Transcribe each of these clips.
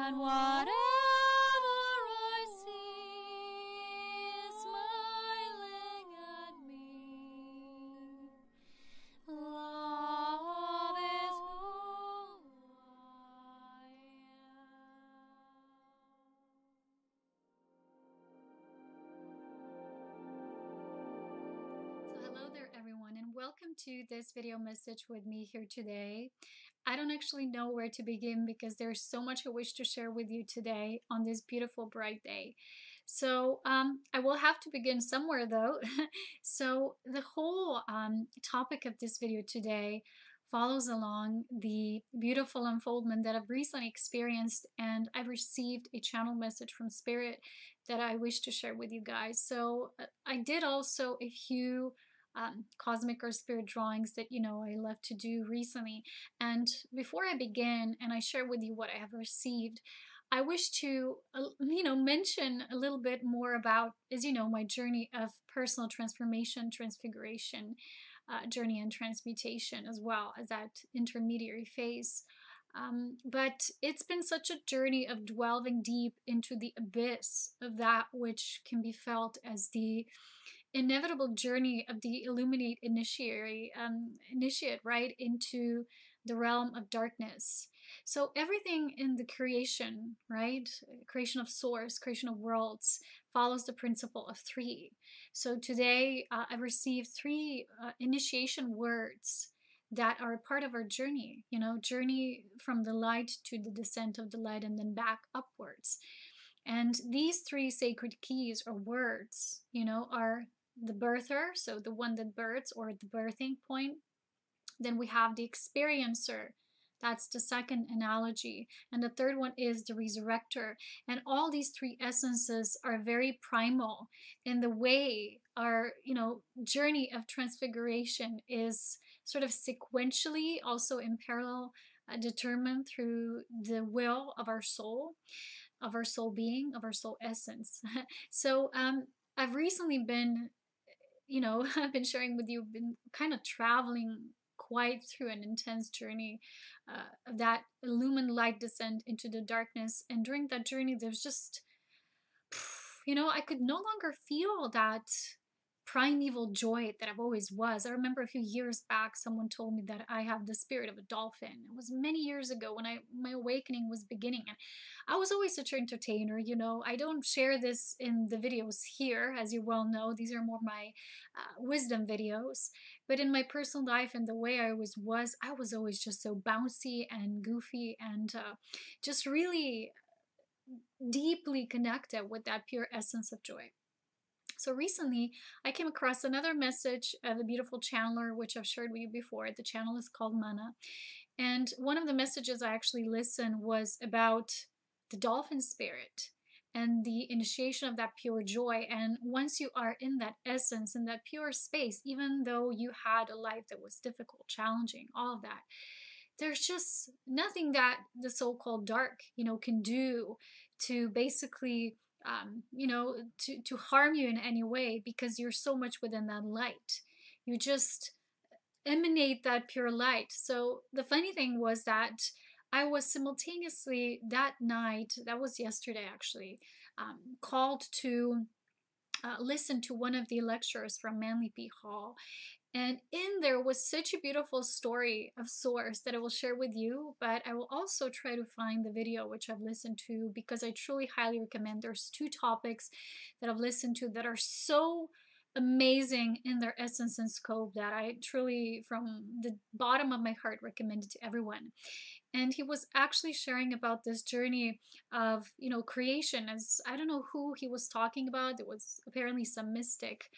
and whatever I see is smiling at me. Love is who I am. So hello there everyone, and welcome to this video message with me here today. I don't actually know where to begin because there's so much I wish to share with you today on this beautiful bright day. So I will have to begin somewhere though. So the whole topic of this video today follows along the beautiful unfoldment that I've recently experienced, and I've received a channel message from Spirit that I wish to share with you guys. So I did also a few cosmic or spirit drawings that I love to do recently, and before I begin and I share with you what I have received, I wish to mention a little bit more about, as my journey of personal transformation, transfiguration, journey, and transmutation, as well as that intermediary phase. But it's been such a journey of delving deep into the abyss of that which can be felt as the inevitable journey of the illuminate initiate, right, into the realm of darkness. So everything in the creation, right, creation of source, creation of worlds, follows the principle of three. So today I've received three initiation words that are part of our journey, journey from the light to the descent of the light and then back upwards. And these three sacred keys or words, are the birther, so the one that births, or the birthing point. Then we have the experiencer. That's the second analogy. And the third one is the resurrector. And all these three essences are very primal in the way our, journey of transfiguration is sort of sequentially, also in parallel, determined through the will of our soul being, of our soul essence. So I've recently been, I've been sharing with you, been kind of traveling quite through an intense journey of that illumined light descent into the darkness. And during that journey, there's just, I could no longer feel that primeval joy that I've always was. I remember a few years back, someone told me that I have the spirit of a dolphin. It was many years ago when my awakening was beginning, and I was always such an entertainer. I don't share this in the videos here, as you well know. These are more my wisdom videos. But in my personal life and the way I always was, I was always just so bouncy and goofy and just really deeply connected with that pure essence of joy. So recently, I came across another message of a beautiful channeler, which I've shared with you before. The channel is called Mana. And one of the messages I actually listened was about the dolphin spirit and the initiation of that pure joy. And once you are in that essence, in that pure space, even though you had a life that was difficult, challenging, all of that, there's just nothing that the so-called dark, can do to basically to harm you in any way, because you're so much within that light. You just emanate that pure light. So the funny thing was that I was simultaneously that night, that was yesterday actually, called to listen to one of the lectures from Manly P. Hall. And in there was such a beautiful story of source that I will share with you, but I will also try to find the video which I've listened to, because I truly highly recommend. There's two topics that I've listened to that are so amazing in their essence and scope that I truly, from the bottom of my heart, recommend it to everyone. And he was actually sharing about this journey of, creation, as I don't know who he was talking about. It was apparently some mystic.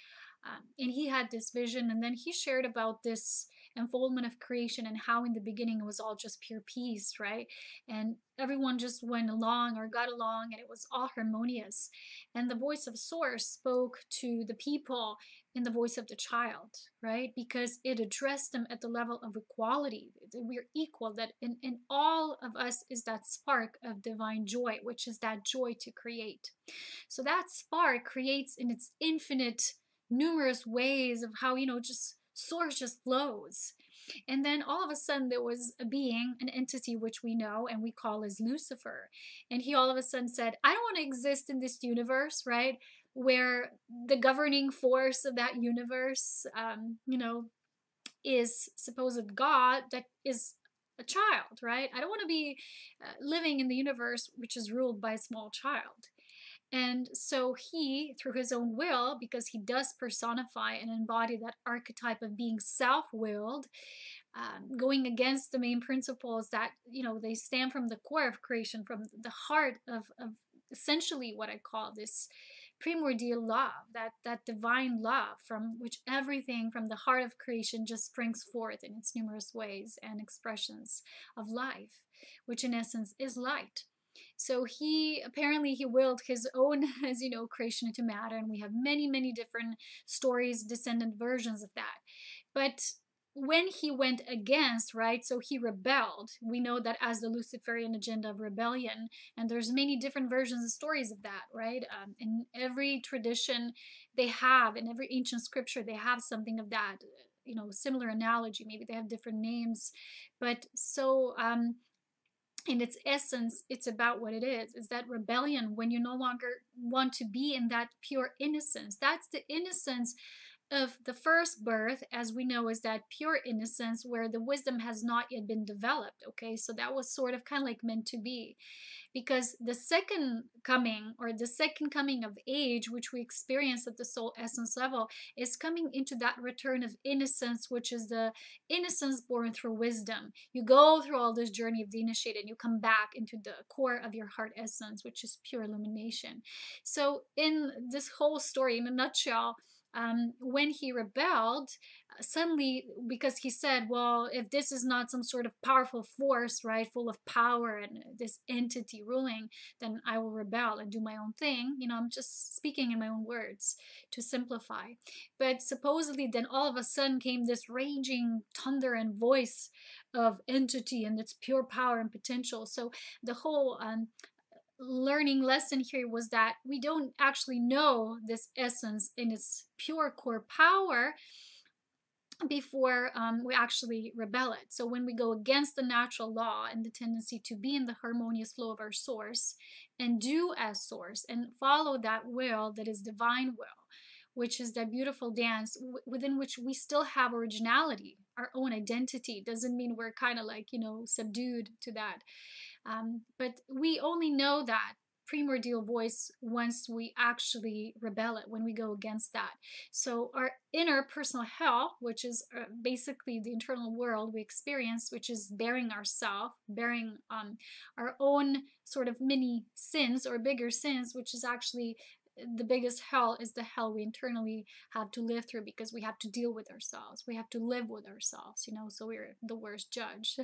And he had this vision, and then he shared about this unfoldment of creation and how in the beginning it was all just pure peace, right? And everyone just went along or got along, and it was all harmonious. And the voice of source spoke to the people in the voice of the child, right? Because it addressed them at the level of equality. We're equal, that in all of us is that spark of divine joy, which is that joy to create. So that spark creates in its infinite numerous ways of how, just source just flows. And then all of a sudden there was a being, an entity which we know and we call as Lucifer. And he all of a sudden said, I don't want to exist in this universe, right? Where the governing force of that universe, is supposed God that is a child, right? I don't want to be living in the universe which is ruled by a small child. And so he, through his own will, because he does personify and embody that archetype of being self-willed, going against the main principles that, they stand from the core of creation, from the heart of essentially what I call this primordial love, that divine love from which everything from the heart of creation just springs forth in its numerous ways and expressions of life, which in essence is light. So he willed his own, as you know, creation into matter, and we have many, many different stories, descendant versions of that. But when he went against, right, so he rebelled. We know that as the Luciferian agenda of rebellion, and there's many different versions and stories of that, right? In every tradition they have, in every ancient scripture, they have something of that, similar analogy. Maybe they have different names, but so in its essence, it's about what it is that rebellion when you no longer want to be in that pure innocence. That's the innocence of the first birth, as we know, is that pure innocence where the wisdom has not yet been developed. Okay, so that was sort of kind of like meant to be, because the second coming, or the second coming of age, which we experience at the soul essence level, is coming into that return of innocence, which is the innocence born through wisdom. You go through all this journey of the initiated, and you come back into the core of your heart essence, which is pure illumination. So in this whole story, in a nutshell, when he rebelled, suddenly, because he said, well, if this is not some sort of powerful force, right, full of power and this entity ruling, then I will rebel and do my own thing. I'm just speaking in my own words to simplify. But supposedly then all of a sudden came this raging thunder and voice of entity and its pure power and potential. So the whole learning lesson here was that we don't actually know this essence in its pure core power before we actually rebel it. So when we go against the natural law and the tendency to be in the harmonious flow of our source and do as source and follow that will that is divine will, which is that beautiful dance within which we still have originality, our own identity, doesn't mean we're kind of like, subdued to that. But we only know that primordial voice once we actually rebel it, when we go against that. So our inner personal hell, which is basically the internal world we experience, which is bearing ourself, bearing our own sort of mini sins or bigger sins, which is actually the biggest hell, is the hell we internally have to live through, because we have to deal with ourselves, we have to live with ourselves, so we're the worst judge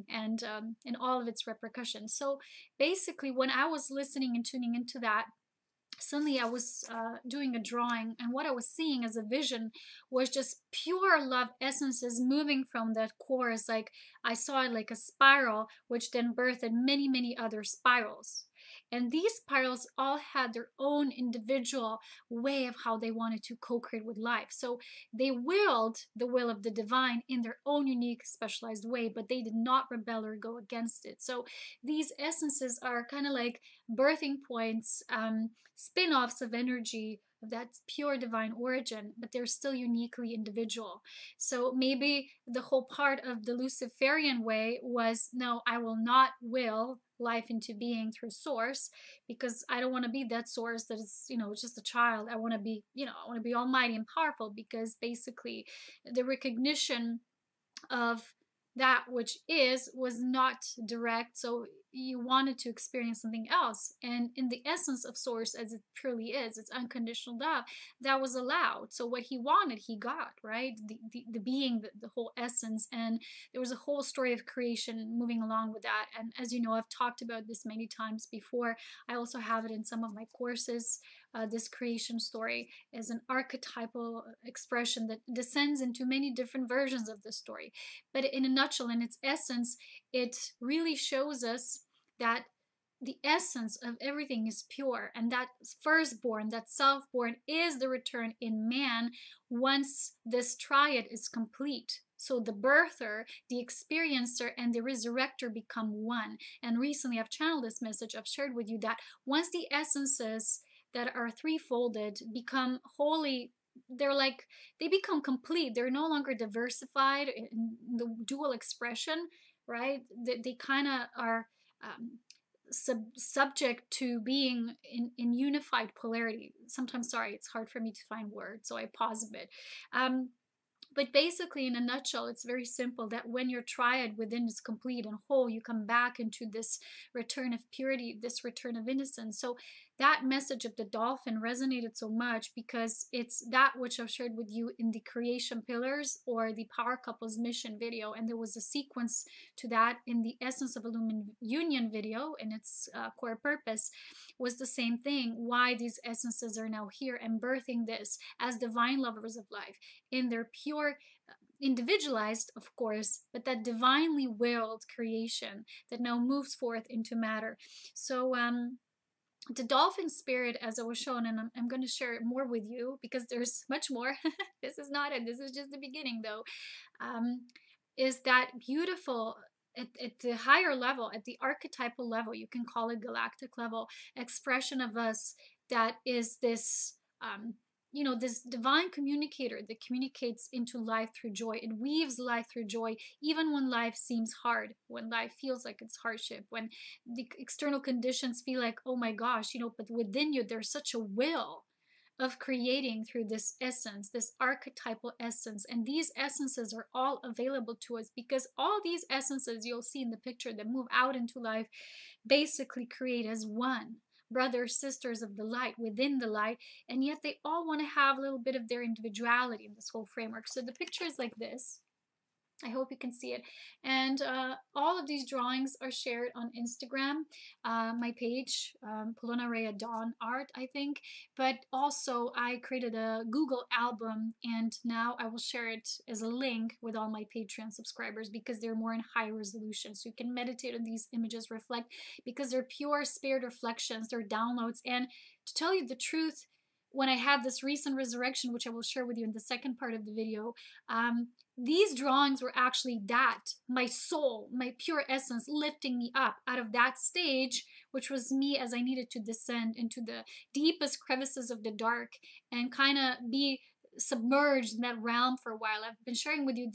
and in all of its repercussions. So basically when I was listening and tuning into that, suddenly I was doing a drawing, and what I was seeing as a vision was just pure love essences moving from that core. It's like I saw it like a spiral, which then birthed many, many other spirals. And these spirals all had their own individual way of how they wanted to co-create with life. So they willed the will of the divine in their own unique, specialized way, but they did not rebel or go against it. So these essences are kind of like birthing points, spin-offs of energy of that pure divine origin, but they're still uniquely individual. So maybe the whole part of the Luciferian way was, no, I will not will life into being through source, because I don't want to be that source that is, just a child. I want to be, I want to be almighty and powerful, because basically the recognition of that which was not direct. So you wanted to experience something else, and in the essence of source, as it purely is, it's unconditional love, that was allowed. So what he wanted, he got, right? The being, the whole essence. And there was a whole story of creation moving along with that. And as you know, I've talked about this many times before. I also have it in some of my courses. This creation story is an archetypal expression that descends into many different versions of the story. But in a nutshell, in its essence, it really shows us that the essence of everything is pure, and that firstborn, that self-born, is the return in man once this triad is complete. So the birther, the experiencer, and the resurrector become one. And recently I've channeled this message. I've shared with you that once the essences that are threefolded become wholly, they're like, they become complete. They're no longer diversified in the dual expression, right? They kind of are um, subject to being in unified polarity. Sometimes, sorry, it's hard for me to find words, so I pause a bit. But basically, in a nutshell, it's very simple that when your triad within is complete and whole, you come back into this return of purity, this return of innocence. So that message of the dolphin resonated so much because it's that which I've shared with you in the creation pillars or the power couples mission video. And there was a sequence to that in the essence of illumined union video, and its core purpose was the same thing. Why these essences are now here and birthing this as divine lovers of life in their pure, individualized, of course, but that divinely willed creation that now moves forth into matter. So the dolphin spirit, as I was shown, and I'm going to share more with you because there's much more. This is not it. This is just the beginning, though. Is that beautiful at the higher level, at the archetypal level, you can call it galactic level, expression of us that is this, this divine communicator that communicates into life through joy. It weaves life through joy, even when life seems hard, when life feels like it's hardship, when the external conditions feel like, oh my gosh, but within you, there's such a will of creating through this essence, this archetypal essence. And these essences are all available to us because all these essences you'll see in the picture that move out into life basically create as one. Brothers, sisters of the light within the light, and yet they all want to have a little bit of their individuality in this whole framework. So the picture is like this. I hope you can see it. And all of these drawings are shared on Instagram, my page, Polona Dawn Art, I think. But also, I created a Google album, and now I will share it as a link with all my Patreon subscribers because they're more in high resolution. So you can meditate on these images, reflect, because they're pure spirit reflections, they're downloads. And to tell you the truth, when I had this recent resurrection, which I will share with you in the second part of the video, these drawings were actually that, my soul, my pure essence lifting me up out of that stage, which was me as I needed to descend into the deepest crevices of the dark and kind of be submerged in that realm for a while. I've been sharing with you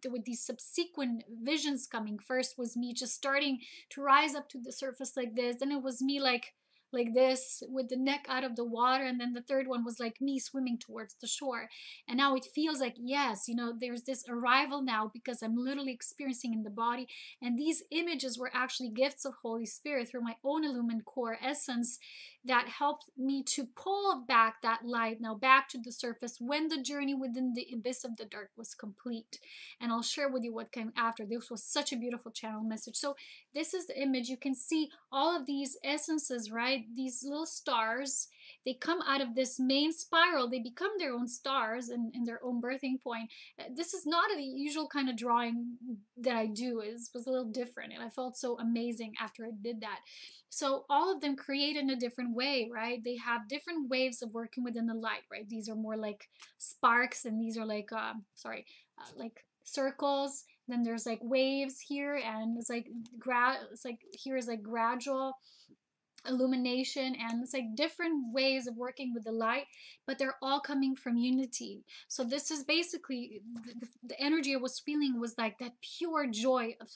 with these subsequent visions coming. First was me just starting to rise up to the surface like this. Then it was me like this with the neck out of the water, and then the third one was like me swimming towards the shore. And now it feels like, yes, there's this arrival now because I'm literally experiencing in the body. And these images were actually gifts of Holy Spirit through my own illumined core essence that helped me to pull back that light now back to the surface when the journey within the abyss of the dark was complete. And I'll share with you what came after. This was such a beautiful channel message. So this is the image. You can see all of these essences, right? These little stars, they come out of this main spiral. They become their own stars and their own birthing point. This is not a usual kind of drawing that I do. It was a little different, and I felt so amazing after I did that. So all of them create in a different way, right? They have different waves of working within the light, right? These are more like sparks, and these are like, like circles. Then there's like waves here, and it's like here is like gradual illumination, and it's like different ways of working with the light, but they're all coming from unity. So this is basically the energy I was feeling was like that pure joy of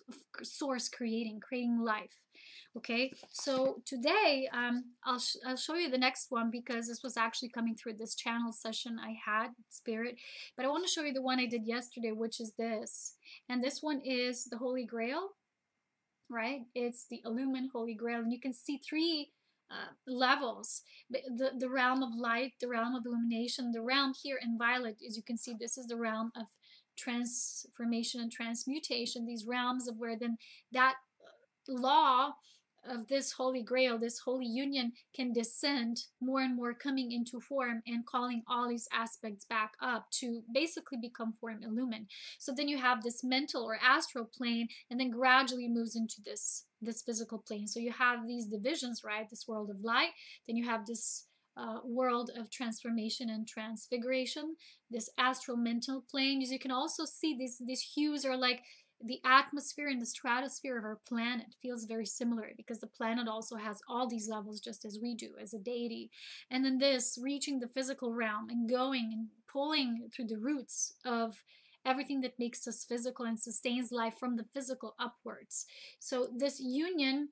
source creating life. Okay, so today I'll show you the next one because this was actually coming through this channel session I had, spirit, but I want to show you the one I did yesterday, which is this. And this one is the Holy Grail, right? It's the illumined Holy Grail, and you can see three levels: the realm of light, the realm of illumination, the realm here in violet. As you can see, this is the realm of transformation and transmutation. These realms of where then that law of this Holy Grail, this holy union, can descend more and more, coming into form and calling all these aspects back up to basically become form illumined. So then you have this mental or astral plane, and then gradually moves into this physical plane. So you have these divisions, right? This world of light, then you have this world of transformation and transfiguration, this astral mental plane. As you can also see, these hues are like the atmosphere and the stratosphere of our planet feels very similar, because the planet also has all these levels just as we do as a deity. And then this reaching the physical realm and going and pulling through the roots of everything that makes us physical and sustains life from the physical upwards. So this union,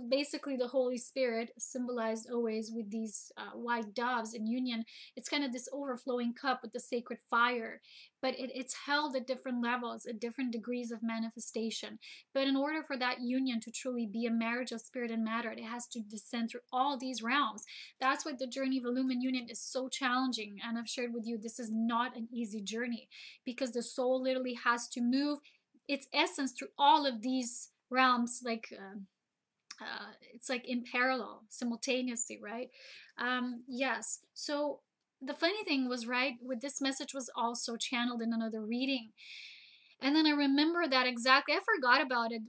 basically the Holy Spirit symbolized always with these white doves in union. It's kind of this overflowing cup with the sacred fire, but it's held at different levels, at different degrees of manifestation. But in order for that union to truly be a marriage of spirit and matter, it has to descend through all these realms. That's why the journey of Illumin Union is so challenging. And I've shared with you, this is not an easy journey, because the soul literally has to move its essence through all of these realms, like it's like in parallel, simultaneously, right? Yes. So the funny thing was, right, with this message was also channeled in another reading. And then I remember that exactly. I forgot about it.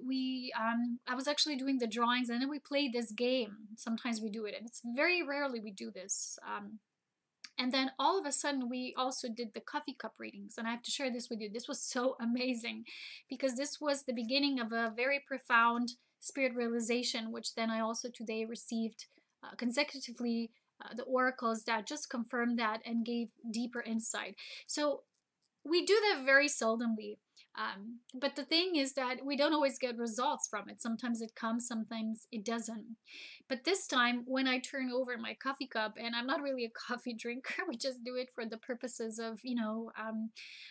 I was actually doing the drawings, and then we played this game. Sometimes we do it, and it's very rarely we do this. And then all of a sudden, we also did the coffee cup readings. And I have to share this with you. This was so amazing, because this was the beginning of a very profound spirit realization, which then I also today received consecutively the oracles that just confirmed that and gave deeper insight. So we do that very seldomly. But the thing is that we don't always get results from it. Sometimes it comes, sometimes it doesn't. But this time, when I turn over my coffee cup, and I'm not really a coffee drinker, we just do it for the purposes of,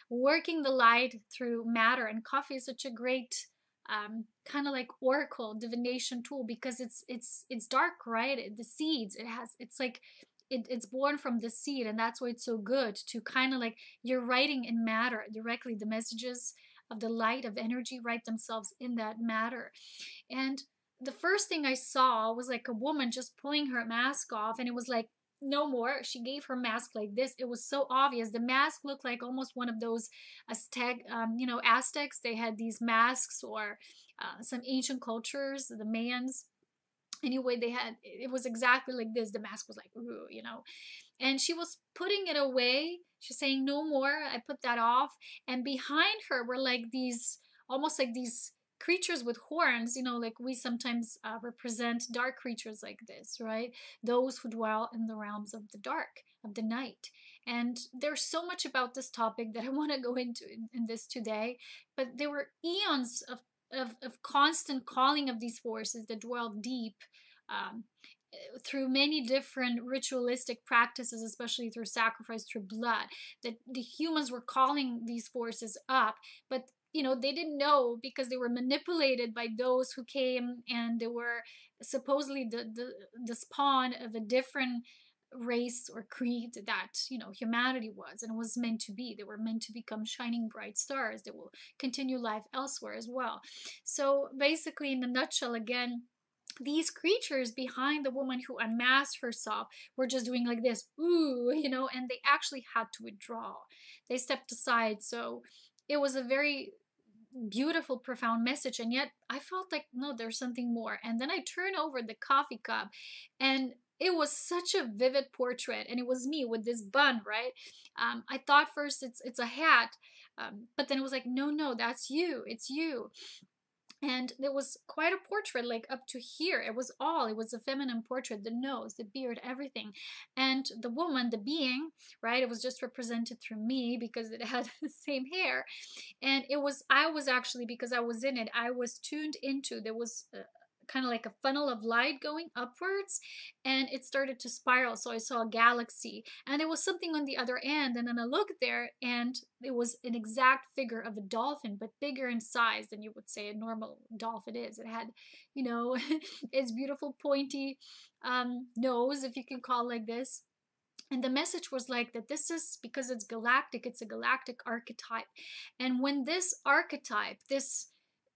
working the light through matter. And coffee is such a great kind of like oracle divination tool, because it's dark, right? The seeds, it's like it's born from the seed, and that's why it's so good to kind of like, you're writing in matter directly. The messages of the light, of energy, write themselves in that matter. And the first thing I saw was like a woman just pulling her mask off, and it was like, no more. She gave her mask like this. It was so obvious. The mask looked like almost one of those Aztecs. They had these masks, or some ancient cultures, the Mayans. Anyway, it was exactly like this. The mask was like, ooh. And she was putting it away. She's saying, no more. I put that off. And behind her were like these, almost like these creatures with horns, like we sometimes represent dark creatures like this, right? Those who dwell in the realms of the dark, of the night. And there's so much about this topic that I want to go into in this today. But there were eons of constant calling of these forces that dwell deep, um, through many different ritualistic practices, especially through sacrifice, through blood, that the humans were calling these forces up. But they didn't know, because they were manipulated by those who came, and they were supposedly the spawn of a different race or creed that humanity was and was meant to be. They were meant to become shining bright stars that will continue life elsewhere as well. So basically, in a nutshell, again, these creatures behind the woman who unmasked herself were just doing like this, ooh, and they actually had to withdraw. They stepped aside. So it was a very beautiful, profound message. And yet I felt like, no, there's something more. And then I turned over the coffee cup, and it was such a vivid portrait. And it was me with this bun, right? I thought first it's a hat. But then it was like, no, that's you. It's you. And there was quite a portrait, like up to here. It was a feminine portrait, the nose, the beard, everything. And the woman, the being, right, it was just represented through me because it had the same hair. And I was actually, because I was in it, I was tuned into, there was kind of like a funnel of light going upwards, and it started to spiral. So I saw a galaxy, and there was something on the other end. And then I looked there, and it was an exact figure of a dolphin, but bigger in size than you would say a normal dolphin is. It had, its beautiful pointy nose, if you can call it like this. And the message was like that this is, because it's galactic, it's a galactic archetype. And when this archetype, this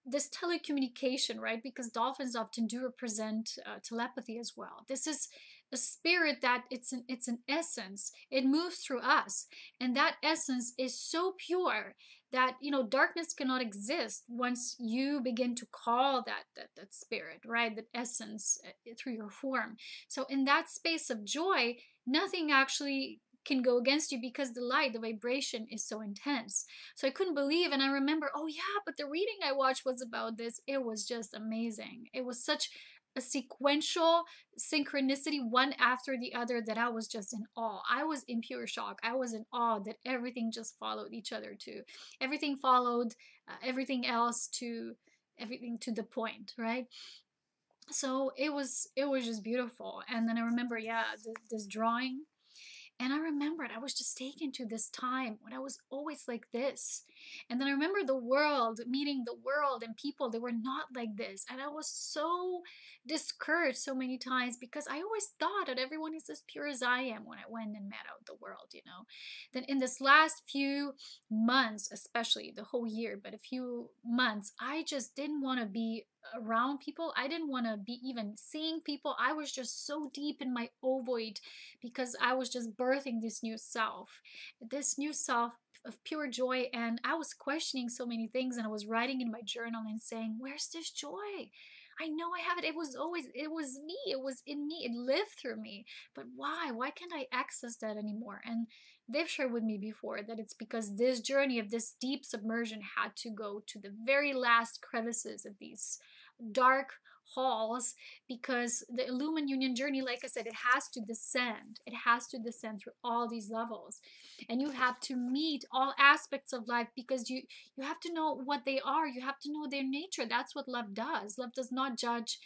telecommunication, right? Because dolphins often do represent telepathy as well. This is a spirit that it's an essence. It moves through us, and that essence is so pure that, you know, darkness cannot exist once you begin to call that spirit, right? That essence through your form. So in that space of joy, nothing actually can go against you because the light, the vibration is so intense. So I couldn't believe, and I remember, oh yeah, but the reading I watched was about this. It was just amazing. It was such a sequential synchronicity, one after the other, that I was just in awe. I was in pure shock. I was in awe that everything just followed each other too. Everything followed everything else to everything to the point, right? So it was just beautiful. And then I remember, yeah, this drawing, and I remembered I was just taken to this time when I was always like this. And then I remember the world, meeting the world and people that were not like this. And I was so discouraged so many times because I always thought that everyone is as pure as I am when I went and met out the world, you know. Then in this last few months, especially the whole year, but a few months, I just didn't want to be around people. I didn't want to be even seeing people. I was just so deep in my ovoid because I was just birthing this new self of pure joy. And I was questioning so many things, and I was writing in my journal and saying, where's this joy? I know I have it. It was me. It was in me. It lived through me. But why? Why can't I access that anymore? And they've shared with me before that it's because this journey of this deep submersion had to go to the very last crevices of these dark halls, because the illumination journey, like I said, it has to descend. It has to descend through all these levels, and you have to meet all aspects of life, because you have to know what they are. You have to know their nature. That's what love does. Love does not judge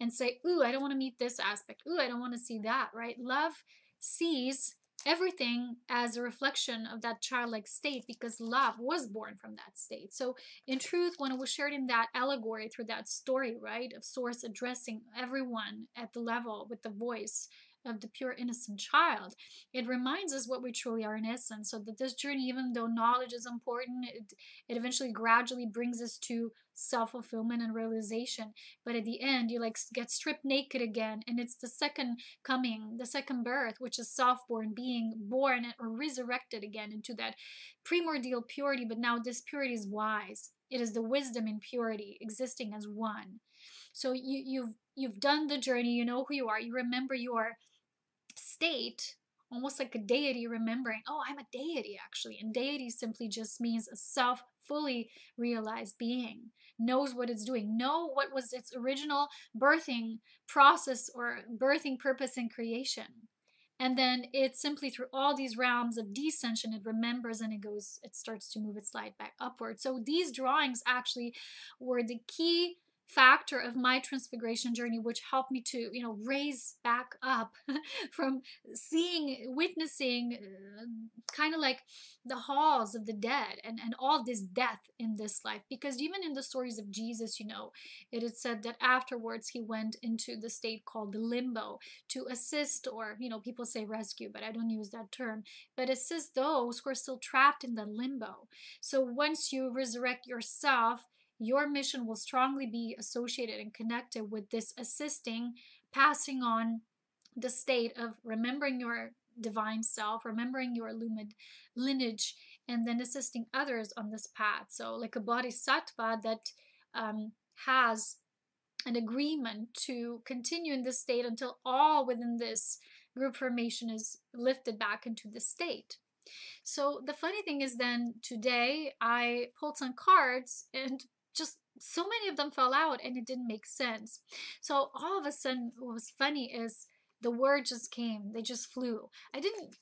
and say, ooh, I don't want to meet this aspect, ooh, I don't want to see that, right? Love sees everything as a reflection of that childlike state, because love was born from that state. So in truth, when it was shared in that allegory through that story, right, of Source addressing everyone at the level with the voice of the pure innocent child, it reminds us what we truly are in essence. So that this journey, even though knowledge is important, it eventually gradually brings us to self-fulfillment and realization. But at the end, you like get stripped naked again, and it's the second coming, the second birth, which is self-born, being born or resurrected again into that primordial purity. But now this purity is wise. It is the wisdom in purity existing as one. So you've done the journey. You know who you are. You remember your state, almost like a deity remembering, oh, I'm a deity actually. And deity simply just means a self fully realized being, knows what it's doing, know what was its original birthing process or birthing purpose in creation. And then it simply, through all these realms of descension, it remembers, and it starts to move its light back upward. So these drawings actually were the key factor of my transfiguration journey, which helped me to, you know, raise back up from witnessing kind of like the halls of the dead, and all this death in this life. Because even in the stories of Jesus, you know, it is said that afterwards he went into the state called the limbo to assist, or, you know, people say rescue, but I don't use that term, but assist those who are still trapped in the limbo. So once you resurrect yourself, your mission will strongly be associated and connected with this assisting, passing on the state of remembering your divine self, remembering your lineage, and then assisting others on this path. So, like a bodhisattva that has an agreement to continue in this state until all within this group formation is lifted back into the state. So the funny thing is, then today I pulled some cards, and just so many of them fell out, and it didn't make sense. So all of a sudden, what was funny is the word just came. They just flew. I didn't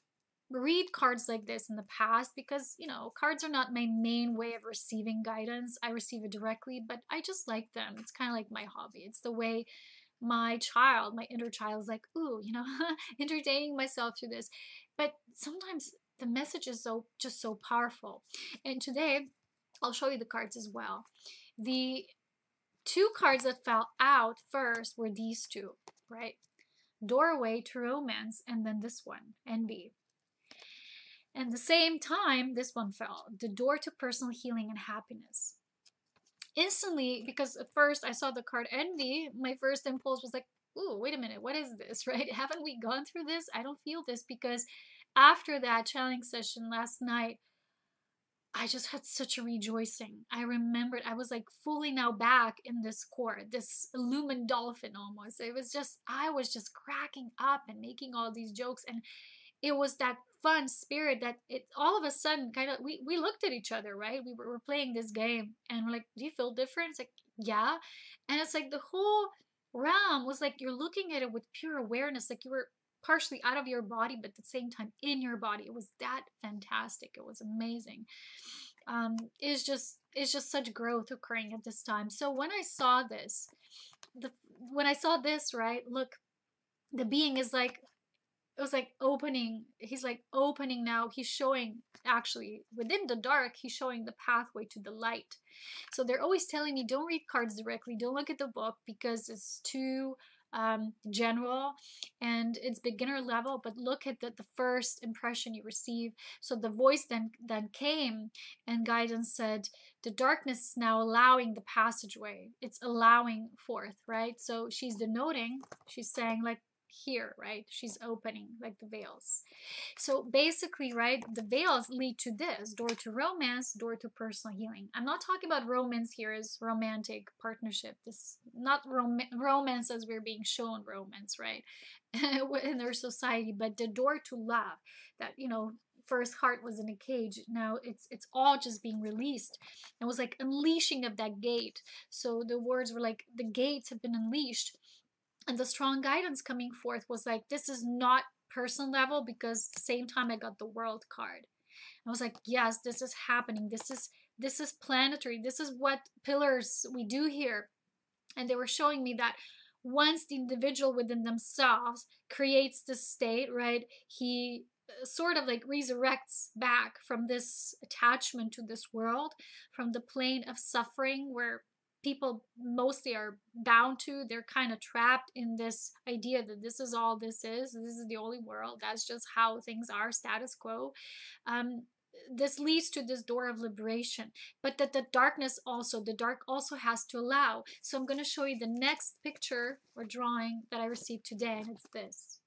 read cards like this in the past because, you know, cards are not my main way of receiving guidance. I receive it directly, but I just like them. It's kind of like my hobby. It's the way my inner child is like, ooh, you know, entertaining myself through this. But sometimes the message is just so powerful. And today I'll show you the cards as well. The two cards that fell out first were these two, right? Doorway to romance, and then this one, envy. And the same time, this one fell, the door to personal healing and happiness. Instantly, because at first I saw the card envy, my first impulse was like, ooh, wait a minute, what is this, right? Haven't we gone through this? I don't feel this, because after that channeling session last night, I just had such a rejoicing. I remembered I was like fully now back in this core, this illumined dolphin almost. It was just, I was just cracking up and making all these jokes. And it was that fun spirit that it all of a sudden kind of, we looked at each other, right? We're playing this game and we're like, do you feel different? It's like, yeah. And it's like the whole realm was like, you're looking at it with pure awareness, like you were partially out of your body, but at the same time in your body. It was that fantastic. It was amazing. It's just such growth occurring at this time. So when I saw this, the when I saw this, right, look, the being is like, it was like opening, he's like opening now, he's showing, actually within the dark, he's showing the pathway to the light. So they're always telling me, don't read cards directly, don't look at the book because it's too general and it's beginner level, but look at the first impression you receive. So the voice then came and guidance said, the darkness is now allowing the passageway, it's allowing forth, right? So she's denoting, she's saying like, here, right? She's opening like the veils. So basically, right, the veils lead to this door to romance, door to personal healing. I'm not talking about romance here as romantic partnership. This is not romance as we're being shown romance, right? In their society, but the door to love that, first heart was in a cage, now it's all just being released. It was like unleashing of that gate. So the words were like, the gates have been unleashed. And the strong guidance coming forth was like, this is not personal level, because same time I got the world card. I was like, yes, this is happening, this is planetary, this is what pillars we do here. And they were showing me that once the individual within themselves creates this state, right, he sort of like resurrects back from this attachment to this world, from the plane of suffering where people mostly are bound to. They're kind of trapped in this idea that this is all this is the only world, that's just how things are, status quo. This leads to this door of liberation, but that the darkness also, the dark also has to allow. So I'm going to show you the next picture or drawing that I received today, and it's this.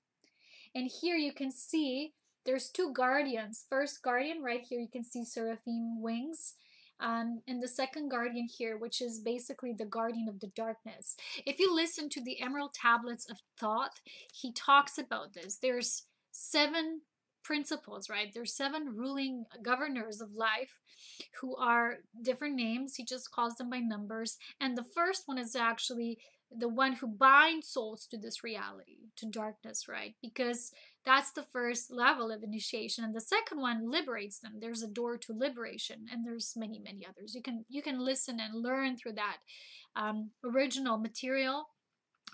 And here you can see there's two guardians. First guardian right here, you can see seraphim wings. And the second guardian here, which is basically the guardian of the darkness. If you listen to the Emerald Tablets of Thought, he talks about this. There's 7 principles, right? There's 7 ruling governors of life who are different names. He just calls them by numbers. And the first one is actually the one who binds souls to this reality, to darkness, right? Because that's the first level of initiation, and the second one liberates them. There's a door to liberation, and there's many others. You can listen and learn through that original material.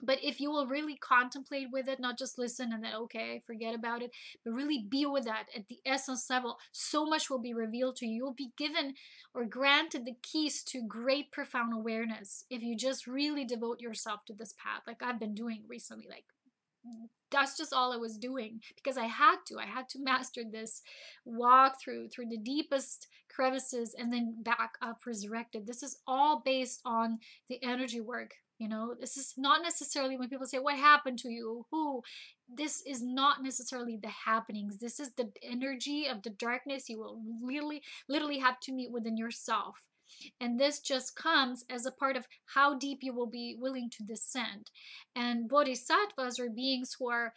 But if you will really contemplate with it, not just listen and then okay, forget about it, but really be with that at the essence level, so much will be revealed to you. You'll be given or granted the keys to great profound awareness if you just really devote yourself to this path, like I've been doing recently. Like, that's just all I was doing, because I had to master this, walk through the deepest crevices and then back up resurrected. This is all based on the energy work. This is not necessarily when people say, what happened to you, who, this is not necessarily the happenings. This is the energy of the darkness you will literally have to meet within yourself. And this just comes as a part of how deep you will be willing to descend. And bodhisattvas, or beings who are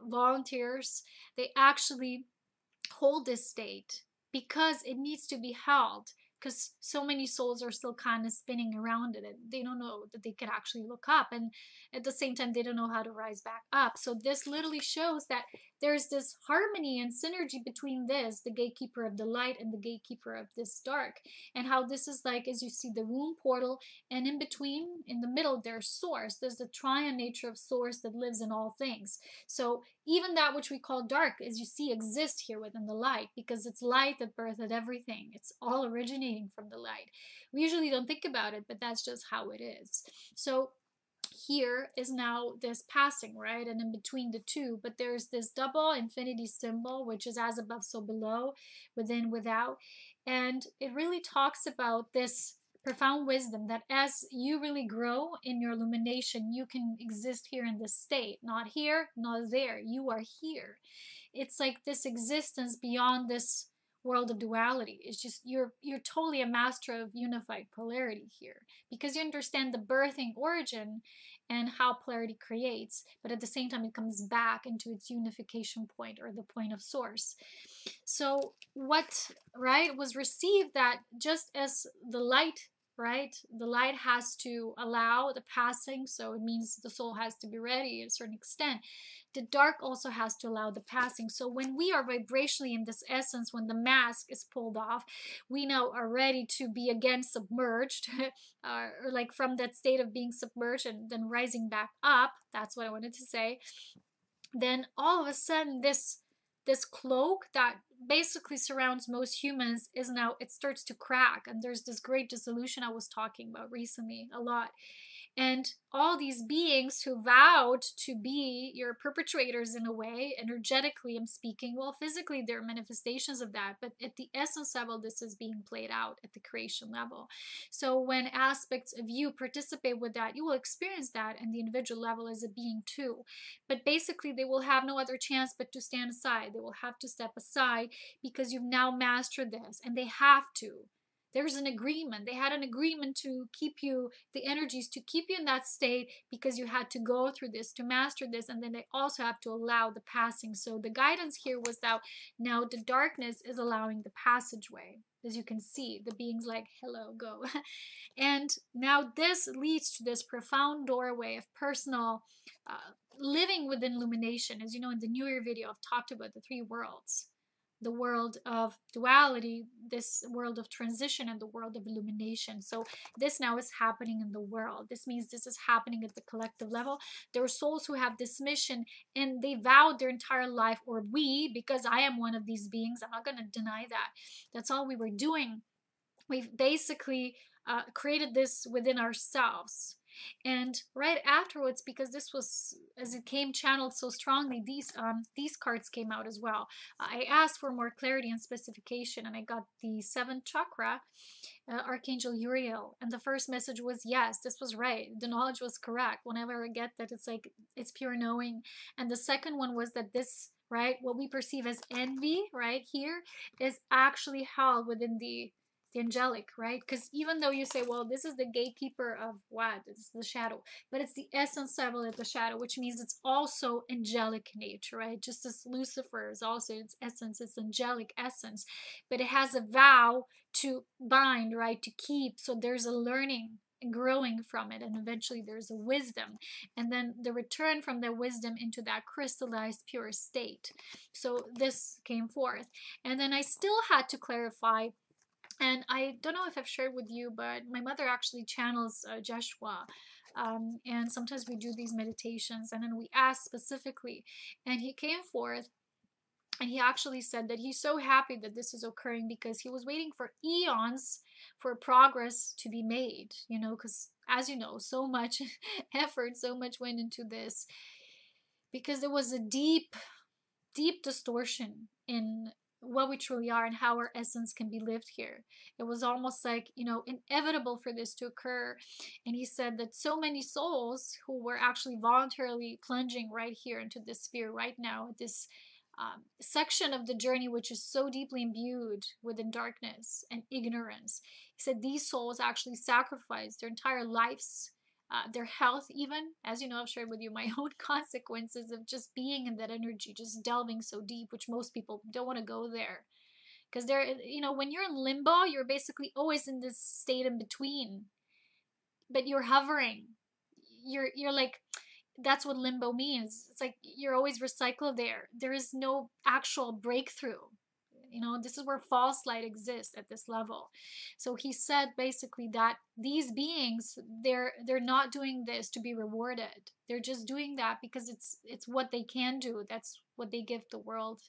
volunteers, they actually hold this state because it needs to be held, because so many souls are still kind of spinning around it, and they don't know that they can actually look up, and at the same time they don't know how to rise back up. So this literally shows that there's this harmony and synergy between this, the gatekeeper of the light, and the gatekeeper of this dark, and how this is like, as you see the womb portal, and in between, in the middle, there's source. There's the triune nature of source that lives in all things. So even that which we call dark, as you see, exists here within the light, because it's light that birthed everything. It's all originating from the light. We usually don't think about it, but that's just how it is. So here is now this passing, right? And in between the two, but there's this double infinity symbol, which is as above, so below, within, without. And it really talks about this profound wisdom that as you really grow in your illumination, you can exist here in this state, not here, not there. You are here. It's like this existence beyond this world of duality. It's just you're totally a master of unified polarity here, because you understand the birthing origin and how polarity creates, but at the same time it comes back into its unification point, or the point of source. So what, right, was received, that just as the light, right, the light has to allow the passing, so it means the soul has to be ready at a certain extent. The dark also has to allow the passing. So when we are vibrationally in this essence, when the mask is pulled off, we now are ready to be again submerged, or like from that state of being submerged and then rising back up. That's what I wanted to say. Then all of a sudden this cloak that basically surrounds most humans is now, it starts to crack, and there's this great dissolution I was talking about recently a lot. And all these beings who vowed to be your perpetrators in a way, energetically I'm speaking, well, physically they're manifestations of that, but at the essence level, this is being played out at the creation level. So when aspects of you participate with that, you will experience that in the individual level as a being too. But basically, they will have no other chance but to stand aside. They will have to step aside because you've now mastered this, and they have to. There's an agreement. They had an agreement to keep you, the energies to keep you in that state, because you had to go through this to master this, and then they also have to allow the passing. So the guidance here was that now the darkness is allowing the passageway. As you can see, the being's like, hello, go. And now this leads to this profound doorway of personal living within illumination. As you know, in the New Year video, I've talked about the three worlds: the world of duality, this world of transition, and the world of illumination. So this now is happening in the world. This means this is happening at the collective level. There are souls who have this mission, and they vowed their entire life, or we, because I am one of these beings, I'm not going to deny that. That's all we were doing. We've basically created this within ourselves. And right afterwards, because this was, as it came channeled so strongly, these cards came out as well. I asked for more clarity and specification, and I got the seventh chakra, Archangel Uriel, and the first message was, yes, this was right, the knowledge was correct. Whenever I get that, it's like, it's pure knowing. And the second one was that this, right, what we perceive as envy right here is actually held within the angelic, right? Because even though you say, well, this is the gatekeeper of what? It's the shadow, but it's the essence level of the shadow, which means it's also angelic nature, right? Just as Lucifer is also its essence, it's angelic essence, but it has a vow to bind, right? To keep. So there's a learning and growing from it, and eventually there's a wisdom, and then the return from that wisdom into that crystallized pure state. So this came forth, and then I still had to clarify. And I don't know if I've shared with you, but my mother actually channels Joshua. And sometimes we do these meditations, and then we ask specifically. And he came forth, and he actually said that he's so happy that this is occurring, because he was waiting for eons for progress to be made, you know, because as you know, so much effort, so much went into this, because there was a deep distortion in what we truly are and how our essence can be lived here. It was almost like, you know, inevitable for this to occur. And he said that so many souls who were actually voluntarily plunging right here into this sphere right now, this section of the journey which is so deeply imbued within darkness and ignorance, he said these souls actually sacrificed their entire lives, their health even. As you know, I've shared with you my own consequences of just being in that energy, just delving so deep, which most people don't want to go there. Because they're, you know, when you're in limbo, you're basically always in this state in between, but you're hovering. You're like, that's what limbo means. It's like you're always recycled there. There is no actual breakthrough. You know, this is where false light exists at this level. So he said basically that these beings, they're not doing this to be rewarded. They're just doing that because it's what they can do. That's what they give the world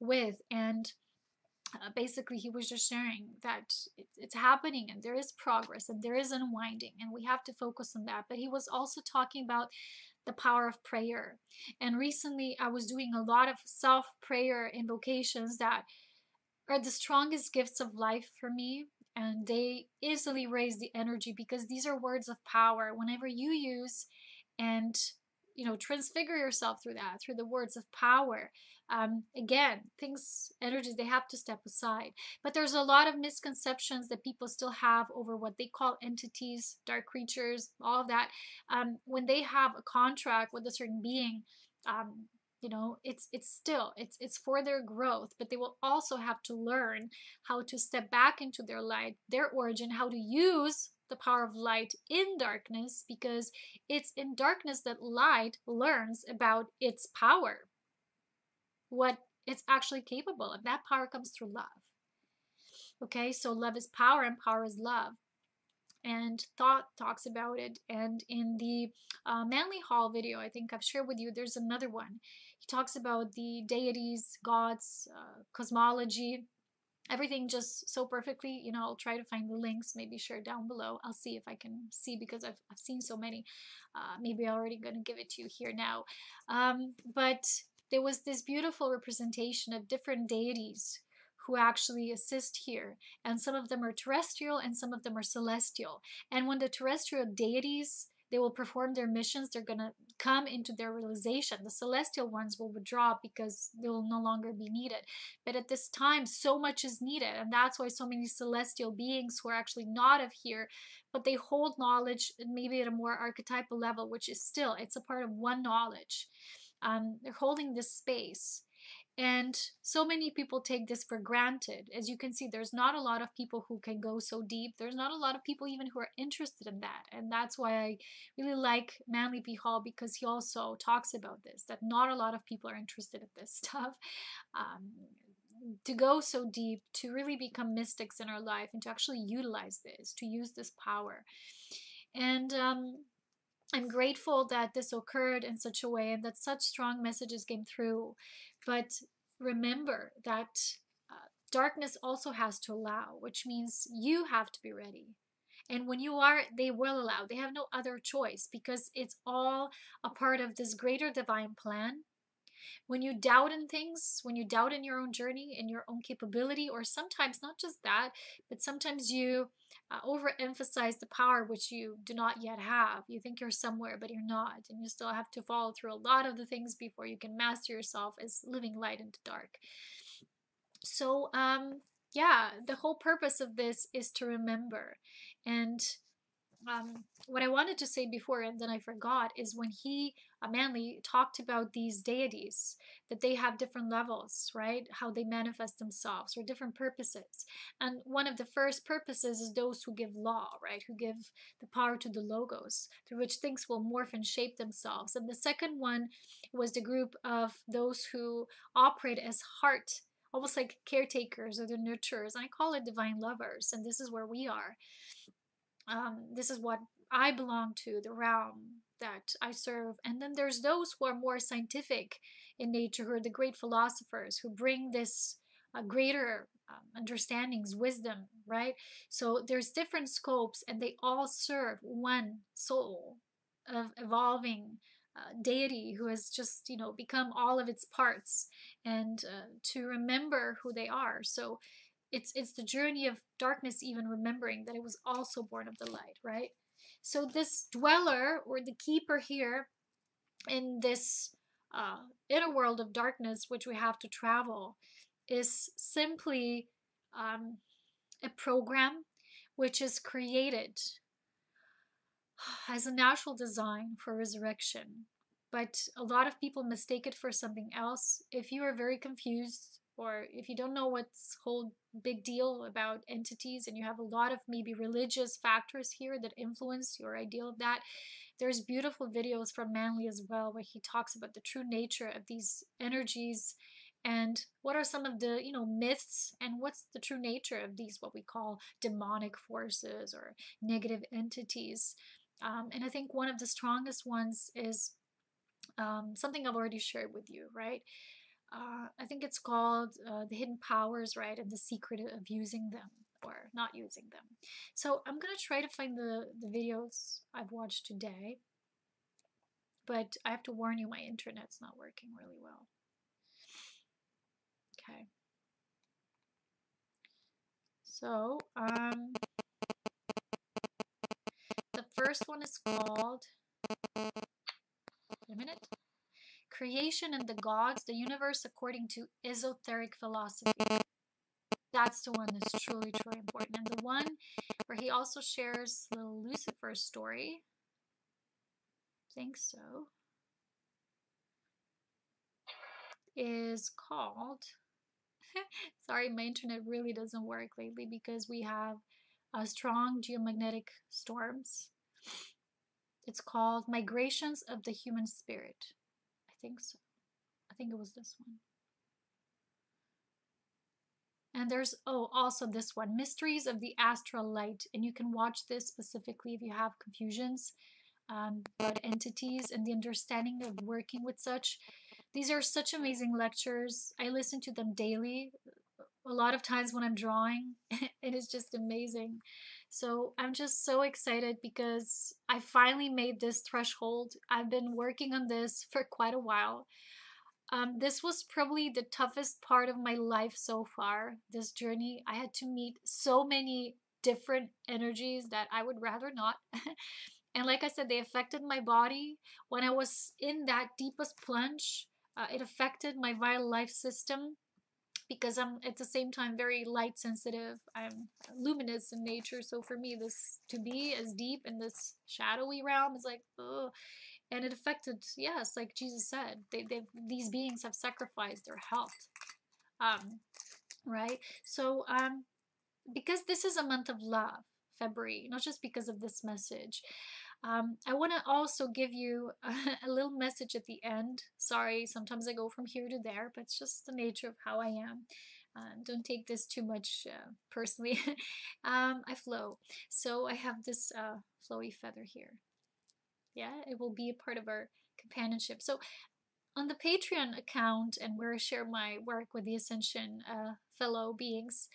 with. And basically he was just sharing that it's happening, and there is progress, and there is unwinding, and we have to focus on that. But he was also talking about the power of prayer. And recently I was doing a lot of self prayer invocations that are the strongest gifts of life for me, and they easily raise the energy, because these are words of power. Whenever you use and transfigure yourself through that, through the words of power. Again, things, energies, they have to step aside. But there's a lot of misconceptions that people still have over what they call entities, dark creatures, all of that. When they have a contract with a certain being, um, it's for their growth, but they will also have to learn how to step back into their light, their origin, how to use the power of light in darkness, because it's in darkness that light learns about its power, what it's actually capable of. That power comes through love. Okay, so love is power and power is love. And Thought talks about it. And in the Manly Hall video, I think I've shared with you, there's another one. He talks about the deities, gods, cosmology, everything just so perfectly. I'll try to find the links, maybe share down below. I'll see if I can see, because I've seen so many. Maybe I'm already going to give it to you here now. But there was this beautiful representation of different deities who actually assist here, and some of them are terrestrial and some of them are celestial. And when the terrestrial deities, they will perform their missions, they're going to come into their realization. The celestial ones will withdraw because they will no longer be needed. But at this time, so much is needed, and that's why so many celestial beings who are actually not of here, but they hold knowledge maybe at a more archetypal level, which is still, it's a part of one knowledge. They're holding this space. And so many people take this for granted. As you can see, there's not a lot of people who can go so deep. There's not a lot of people even who are interested in that. And that's why I really like Manly P. Hall, because he also talks about this, that not a lot of people are interested in this stuff. To go so deep, to really become mystics in our life, and to actually utilize this, to use this power. And I'm grateful that this occurred in such a way and that such strong messages came through. But remember that darkness also has to allow, which means you have to be ready. And when you are, they will allow. They have no other choice, because it's all a part of this greater divine plan. When you doubt in things, when you doubt in your own journey, in your own capability, or sometimes not just that, but sometimes you overemphasize the power which you do not yet have. You think you're somewhere, but you're not, and you still have to follow through a lot of the things before you can master yourself as living light into dark. So, yeah, the whole purpose of this is to remember. And what I wanted to say before, and then I forgot, is when he, Manly, talked about these deities, that they have different levels, right? How they manifest themselves, or different purposes. And one of the first purposes is those who give law, right? Who give the power to the logos, through which things will morph and shape themselves. And the second one was the group of those who operate as heart, almost like caretakers or the nurturers. And I call it divine lovers. And this is where we are. This is what I belong to, the realm that I serve. And then there's those who are more scientific in nature, who are the great philosophers, who bring this greater understandings, wisdom, right? So there's different scopes, and they all serve one soul of evolving deity who has just, become all of its parts, and to remember who they are. So it's the journey of darkness, even remembering that it was also born of the light, right? So this dweller, or the keeper here in this inner world of darkness, which we have to travel, is simply a program which is created as a natural design for resurrection. But a lot of people mistake it for something else. If you are very confused, or if you don't know what's whole big deal about entities, and you have a lot of maybe religious factors here that influence your ideal of that, there's beautiful videos from Manly as well, where he talks about the true nature of these energies, and what are some of the myths, and what's the true nature of these, what we call demonic forces or negative entities. And I think one of the strongest ones is something I've already shared with you, right? I think it's called The Hidden Powers, right? And the secret of using them or not using them. So I'm going to try to find the videos I've watched today. But I have to warn you, my internet's not working really well. Okay. So, the first one is called, let a minute. Creation and the Gods, the Universe According to Esoteric Philosophy. That's the one that's truly, truly important. And the one where he also shares little Lucifer story. I think so. Is called, sorry, my internet really doesn't work lately because we have strong geomagnetic storms. It's called Migrations of the Human Spirit. I think so. I think it was this one. And there's, oh, also this one, Mysteries of the Astral Light. And you can watch this specifically if you have confusions about entities and the understanding of working with such. These are such amazing lectures. I listen to them daily, a lot of times when I'm drawing. It is just amazing. So I'm just so excited because I finally made this threshold. I've been working on this for quite a while. This was probably the toughest part of my life so far, this journey. I had to meet so many different energies that I would rather not. And like I said, they affected my body. When I was in that deepest plunge, it affected my vital life system because I'm at the same time very light sensitive. I'm luminous in nature. So for me, this to be as deep in this shadowy realm is like, oh, and it affected, yes, like Jesus said, these beings have sacrificed their health, right? So because this is a month of love, February, not just because of this message, I want to also give you a little message at the end. Sorry, sometimes I go from here to there, but it's just the nature of how I am. Don't take this too much personally. I flow, so I have this flowy feather here. Yeah, it will be a part of our companionship. So on the Patreon account, and where I share my work with the Ascension fellow beings,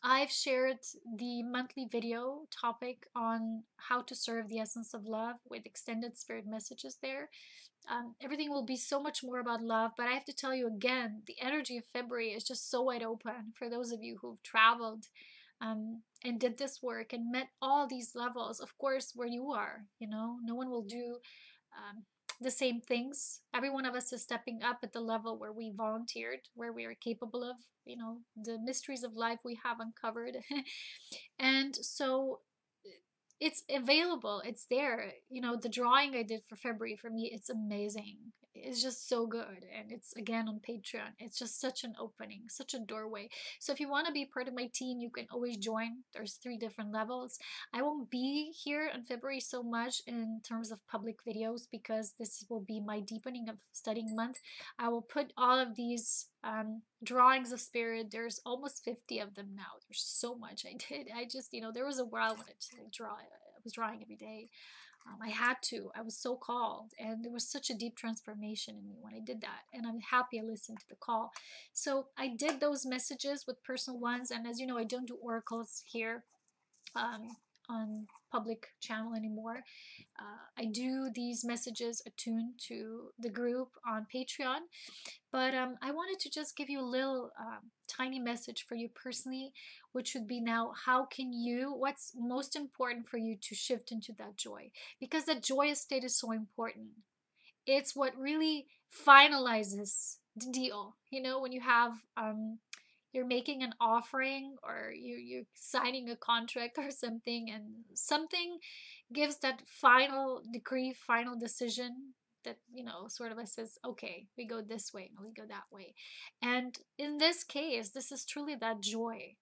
I've shared the monthly video topic on how to serve the essence of love with extended spirit messages there. Everything will be so much more about love, but I have to tell you again, the energy of February is just so wide open for those of you who've traveled and did this work and met all these levels. Of course, where you are, you know, no one will do the same things. Every one of us is stepping up at the level where we volunteered, where we are capable of, you know, the mysteries of life we have uncovered. And so it's available, it's there. You know, the drawing I did for February, for me, it's amazing. It's just so good, and it's again on Patreon. It's just such an opening, such a doorway. So if you want to be part of my team, you can always join. There's 3 different levels. I won't be here in February so much in terms of public videos because this will be my deepening of studying month. I will put all of these drawings of spirit. There's almost 50 of them now. There's so much I did. I just, you know, there was a while I wanted to draw. I was drawing every day. I had to. I was so called, and there was such a deep transformation in me when I did that. And I'm happy I listened to the call. So I did those messages with personal ones, and as you know, I don't do oracles here on public channel anymore. I do these messages attuned to the group on Patreon. But I wanted to just give you a little tiny message for you personally, which would be now, how can you, what's most important for you to shift into that joy? Because that joyous state is so important. It's what really finalizes the deal. You know, when you have, you're making an offering or you're signing a contract or something, and something gives that final decree, final decision that, you know, sort of says, okay, we go this way, no, we go that way. And in this case, this is truly that joy.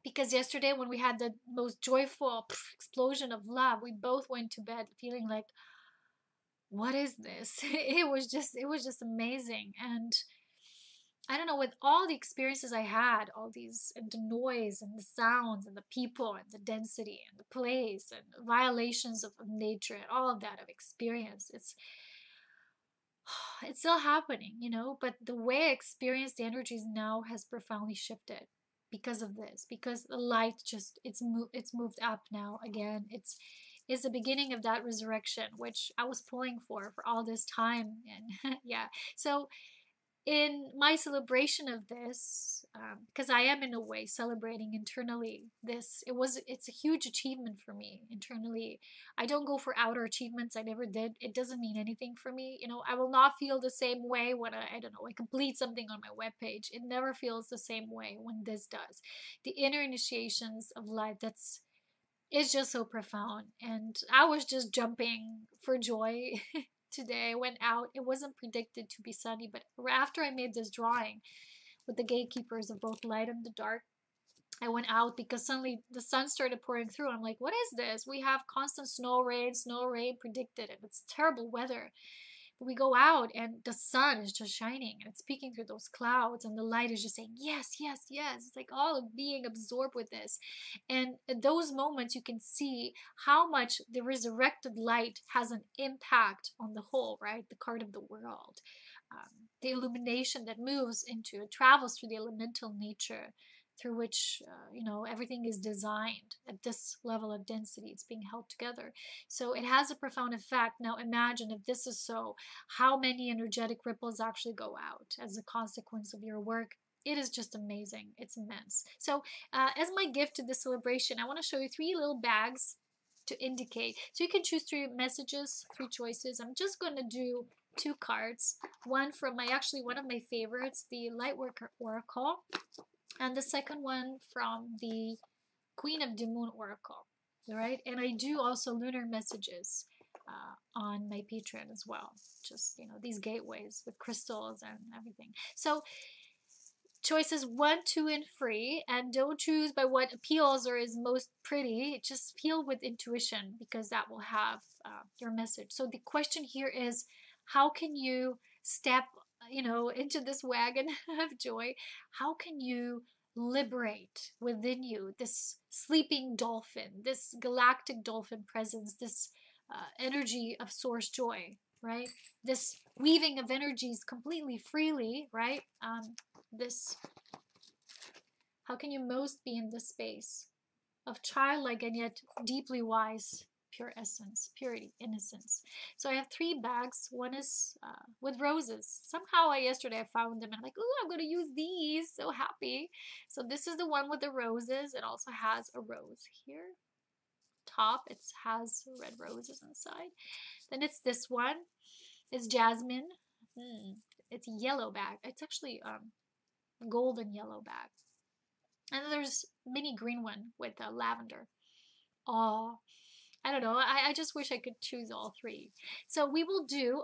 Because yesterday when we had the most joyful explosion of love, we both went to bed feeling like, what is this? It was just amazing. And I don't know, with all the experiences I had, all these, and the noise and the sounds and the people and the density and the place and violations of nature and all of that I've experienced, it's still happening, you know, but the way I experience the energies now has profoundly shifted because of this, because the light just, it's moved up now again. It's the beginning of that resurrection, which I was pulling for all this time. And yeah, so in my celebration of this, because I am in a way celebrating internally this, it's a huge achievement for me internally. I don't go for outer achievements. I never did. It doesn't mean anything for me. You know, I will not feel the same way when I don't know, I complete something on my webpage. It never feels the same way when this does. The inner initiations of life, it's just so profound. And I was just jumping for joy today. I went out. It wasn't predicted to be sunny, but after I made this drawing with the gatekeepers of both light and the dark, I went out because suddenly the sun started pouring through. I'm like, what is this? We have constant snow rain predicted, and it's terrible weather. We go out and the sun is just shining and it's peeking through those clouds, and the light is just saying yes, yes, yes. It's like all of being absorbed with this. And at those moments you can see how much the resurrected light has an impact on the whole, right? The card of the world, the illumination that moves into, travels through the elemental nature through which everything is designed at this level of density. It's being held together, so it has a profound effect. Now imagine if this is so, how many energetic ripples actually go out as a consequence of your work. It is just amazing. It's immense. So as my gift to this celebration, I want to show you 3 little bags to indicate. So you can choose 3 messages, 3 choices. I'm just going to do 2 cards. One from one of my favorites, the Lightworker Oracle, and the second one from the Queen of the Moon Oracle. All right, and I do also lunar messages on my Patreon as well. Just these gateways with crystals and everything. So choices 1, 2, and 3, and don't choose by what appeals or is most pretty. Just feel with intuition, because that will have your message. So the question here is, how can you step into this wagon of joy? How can you liberate within you this sleeping dolphin, this galactic dolphin presence, this energy of source joy, right? This weaving of energies completely freely, right? How can you most be in this space of childlike and yet deeply wise, pure essence, purity, innocence? So I have 3 bags. One is with roses. Somehow yesterday I found them and I'm like, ooh, I'm going to use these. So happy. So this is the one with the roses. It also has a rose here. Top, it has red roses inside. Then it's this one. It's jasmine. It's a yellow bag. It's actually golden yellow bag. And then there's mini green one with lavender. Oh, I don't know. I just wish I could choose all 3. So we will do,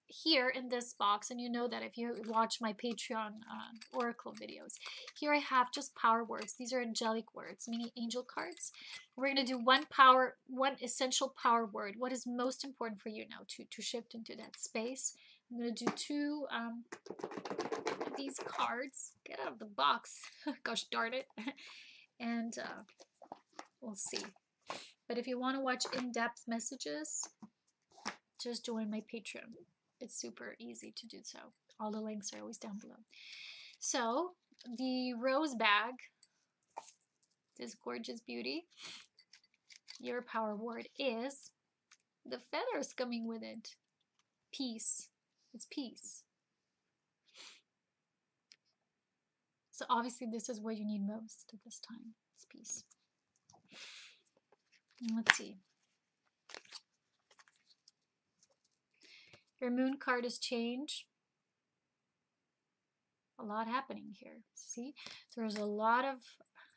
here in this box, and you know that if you watch my Patreon Oracle videos, here I have just power words. These are angelic words, mini angel cards. We're going to do one essential power word. What is most important for you now to shift into that space? I'm going to do 2 of these cards. Get out of the box. Gosh darn it. And we'll see. But if you want to watch in-depth messages, just join my Patreon. It's super easy to do so. All the links are always down below. So the rose bag, this gorgeous beauty, your power word is the feathers coming with it. Peace. It's peace. So obviously this is what you need most at this time. It's peace. Let's see. Your moon card is change. A lot happening here. See, there's a lot of,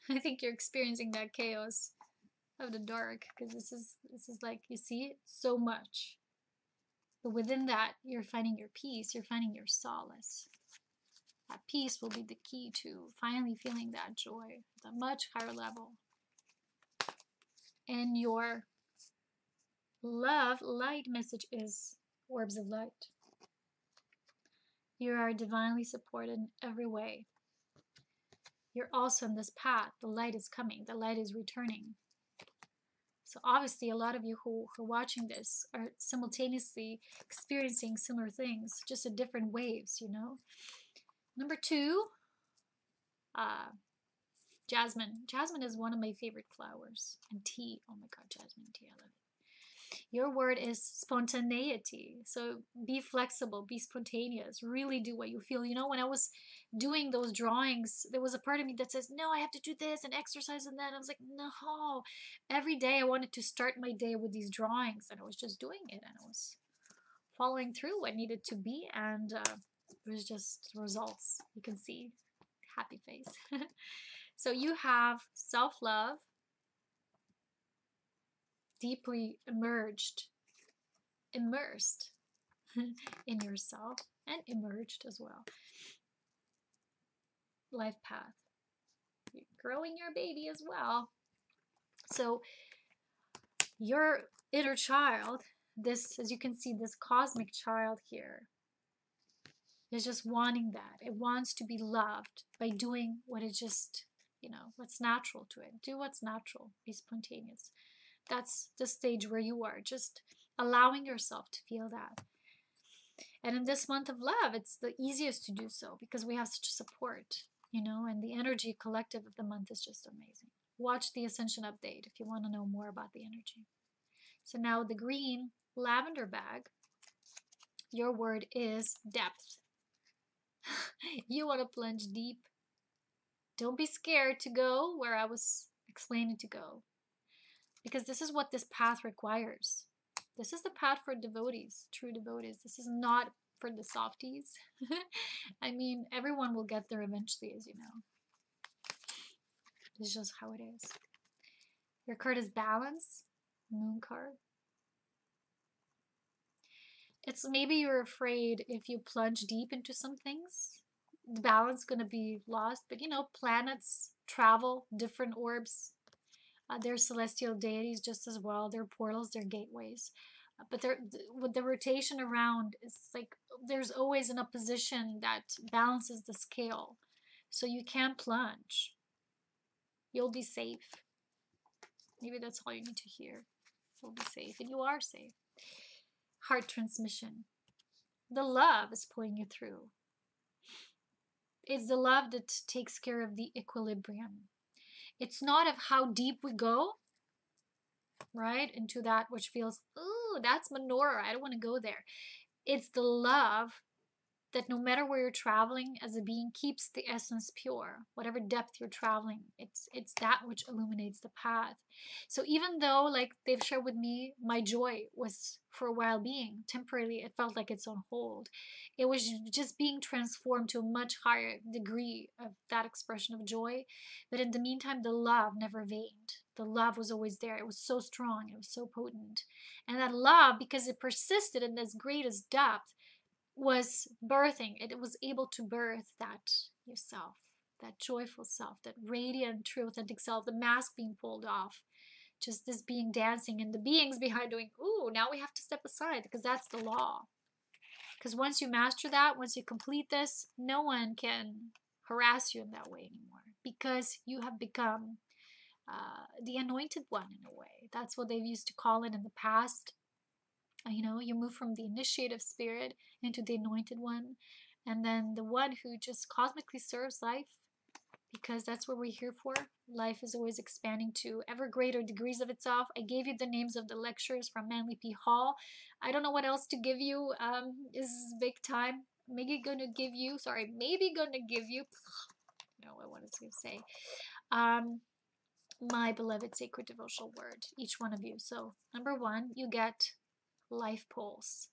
I think you're experiencing that chaos of the dark, because this is like, you see, so much. But within that, you're finding your peace, you're finding your solace. That peace will be the key to finally feeling that joy at a much higher level. And your love light message is orbs of light. You are divinely supported in every way. You're also on this path. The light is coming. The light is returning. So obviously a lot of you who are watching this are simultaneously experiencing similar things, just at different waves, Number 2, jasmine. Jasmine is one of my favorite flowers. And tea. Oh my god, jasmine tea, I love it. Your word is spontaneity. So be flexible, be spontaneous, really do what you feel. You know, when I was doing those drawings, there was a part of me that says, no, I have to do this and exercise and that. I was like, no. Every day I wanted to start my day with these drawings, and I was just doing it, and I was following through what needed to be, and it was just results. You can see happy face. So you have self-love, deeply immersed in yourself, and emerged as well. Life path. You're growing your baby as well. So your inner child, this, as you can see, this cosmic child here, is just wanting that. It wants to be loved by doing what is just, you know, what's natural to it. Do what's natural. Be spontaneous. That's the stage where you are, just allowing yourself to feel that. And in this month of love, it's the easiest to do so because we have such support, you know, and the energy collective of the month is just amazing. Watch the Ascension update if you want to know more about the energy. So now the green lavender bag, your word is depth. You want to plunge deep. Don't be scared to go where I was explaining to go, because this is what this path requires. This is the path for devotees, true devotees. This is not for the softies. I mean, everyone will get there eventually, as you know. It's just how it is. Your card is balance, moon card. It's maybe you're afraid if you plunge deep into some things, the balance is going to be lost. But you know, planets travel, different orbs. They're celestial deities just as well. They're portals, they're gateways. But with the rotation around, it's like there's always an opposition that balances the scale. So you can't plunge. You'll be safe. Maybe that's all you need to hear. You'll be safe, and you are safe. Heart transmission. The love is pulling you through. It's the love that takes care of the equilibrium. It's not of how deep we go, right, into that which feels, ooh, that's menorah, I don't want to go there. It's the love that no matter where you're traveling as a being, keeps the essence pure. Whatever depth you're traveling, it's that which illuminates the path. So even though, like they've shared with me, my joy was for a while being temporarily, it felt like it's on hold. It was just being transformed to a much higher degree of that expression of joy. But in the meantime, the love never waned. The love was always there. It was so strong. It was so potent. And that love, because it persisted in this greatest depth, was birthing. It was able to birth that yourself, that joyful self, that radiant, true, authentic self, the mask being pulled off, just this being dancing, and the beings behind doing, ooh, now we have to step aside, because that's the law. Because once you master that, once you complete this, no one can harass you in that way anymore, because you have become the anointed one in a way. That's what they've used to call it in the past. You know, you move from the initiative spirit into the anointed one, and then the one who just cosmically serves life, because that's what we're here for. Life is always expanding to ever greater degrees of itself. I gave you the names of the lectures from Manly P. Hall. I don't know what else to give you. This is big time. Maybe gonna give you, no, I wanted to say, my beloved sacred devotional word, each one of you. So number 1, you get life pulse.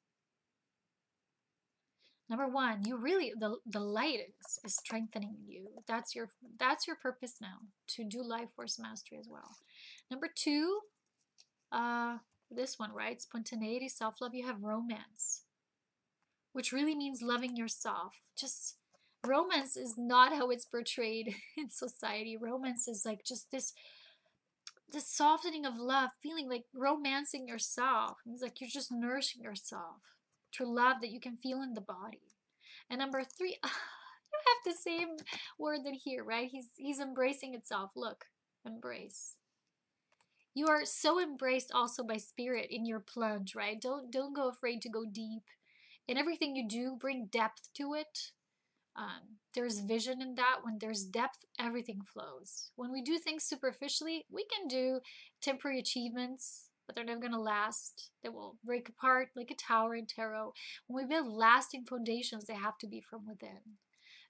Number 1, you really, the light is strengthening you. That's your purpose now, to do life force mastery as well. Number 2, this one, right? Spontaneity, self-love. You have romance, which really means loving yourself. Just romance is not how it's portrayed in society. Romance is like just this softening of love, feeling like romancing yourself. It's like you're just nourishing yourself through love that you can feel in the body. And number 3, you have the same word in here, right? He's embracing itself. Look, embrace. You are so embraced also by spirit in your plunge, right? Don't go afraid to go deep. In everything you do, bring depth to it. There's vision in that. When there's depth, everything flows. When we do things superficially, we can do temporary achievements, but they're never going to last. They will break apart like a tower in tarot. When we build lasting foundations, they have to be from within.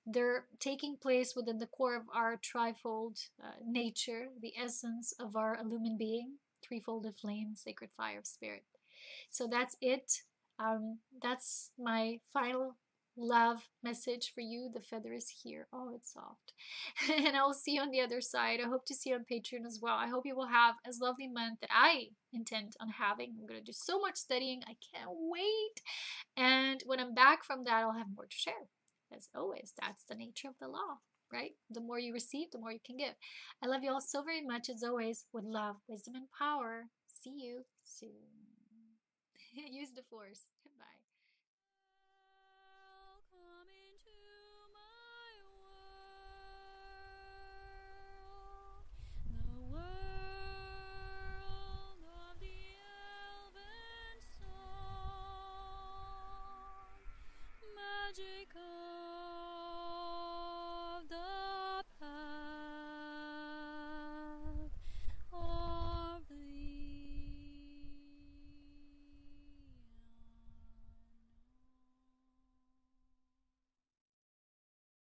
They're taking place within the core of our trifold nature, the essence of our illumined being, threefolded flame, sacred fire of spirit. So that's it. That's my final love message for you. The feather is here. Oh, it's soft. And I will see you on the other side. I hope to see you on Patreon as well. I hope you will have as lovely month that I intend on having. I'm going to do so much studying. I can't wait. And when I'm back from that, I'll have more to share. As always, that's the nature of the law, right? The more you receive, the more you can give. I love you all so very much, as always, with love, wisdom, and power. See you soon. Use the force.